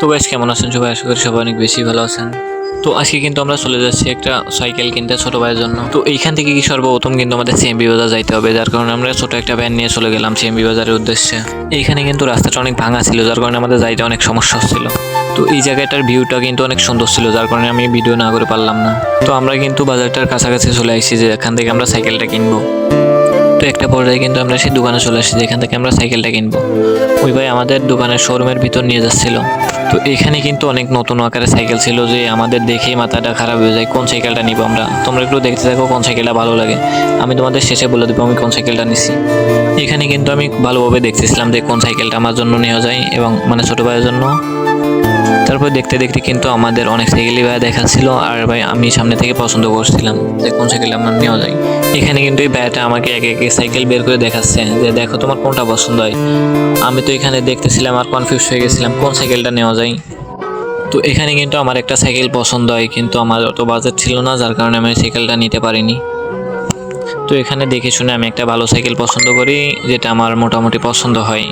তো গাইস কেমন আছেন সবাই? আশা করি সবাই অনেক বেশি ভালো আছেন। তো আজকে কিন্তু আমরা চলে যাচ্ছি একটা সাইকেল কিনতে ছোট ভাইয়ের জন্য। তো এইখান থেকে কি সর্বপ্রথম কিন্তু আমাদের সিএমবি বাজার যাইতে হবে, যার কারণে আমরা ছোট একটা ভ্যান নিয়ে চলে গেলাম সিএমবি বাজারের উদ্দেশ্যে। এইখানে কিন্তু রাস্তাটা অনেক ভাঙা ছিল, যার কারণে আমাদের যাইতে অনেক সমস্যা হচ্ছিল। তো এই জায়গাটার ভিউটা কিন্তু অনেক সুন্দর ছিল, যার কারণে আমি ভিডিও না করে পারলাম না। তো আমরা কিন্তু বাজারটার কাছাকাছি চলে আসছি, যে এখান থেকে আমরা সাইকেলটা কিনবো। তো একটা পর্যায়ে কিন্তু আমরা সেই দোকানে চলে আসছি যেখান থেকে আমরা সাইকেলটা কিনবো। ওই ভাই আমাদের দোকানের শোরুমের ভিতর নিয়ে যাচ্ছিল। তো এখানে কিন্তু অনেক নতুন আকারে সাইকেল ছিল, যে আমাদের দেখেই মাথাটা খারাপ হয়ে যায় কোন সাইকেলটা নিব আমরা। তোমরা একটু দেখতে থাকো কোন সাইকেলটা ভালো লাগে, আমি তোমাদের শেষে বলে দেবো আমি কোন সাইকেলটা নিছি। এখানে কিন্তু আমি ভালোভাবে দেখতেছিলাম যে কোন সাইকেলটা আমার জন্য নেওয়া যায়, এবং মানে ছোট ভাইয়ের জন্য। তারপর দেখতে দেখতে কিন্তু আমাদের অনেক সাইকেলই ভাই দেখাচ্ছিল, আর ভাই আমি সামনে থেকে পছন্দ করছিলাম যে কোন সাইকেল আমার নেওয়া যায়। এখানে কিন্তু এই ভাইটা আমাকে এক এক সাইকেল বের করে দেখাচ্ছে যে দেখো তোমার কোনটা পছন্দ হয়। আমি তো এখানে দেখতেছিলাম আর কনফিউজ হয়ে গেছিলাম কোন সাইকেলটা নেওয়া যায়। তো এখানে কিন্তু আমার একটা সাইকেল পছন্দ হয়, কিন্তু আমার অত বাজেট ছিল না, যার কারণে আমি সাইকেলটা নিতে পারিনি। তো এখানে দেখে শুনে আমি একটা ভালো সাইকেল পছন্দ করি, যেটা আমার মোটামুটি পছন্দ হয়।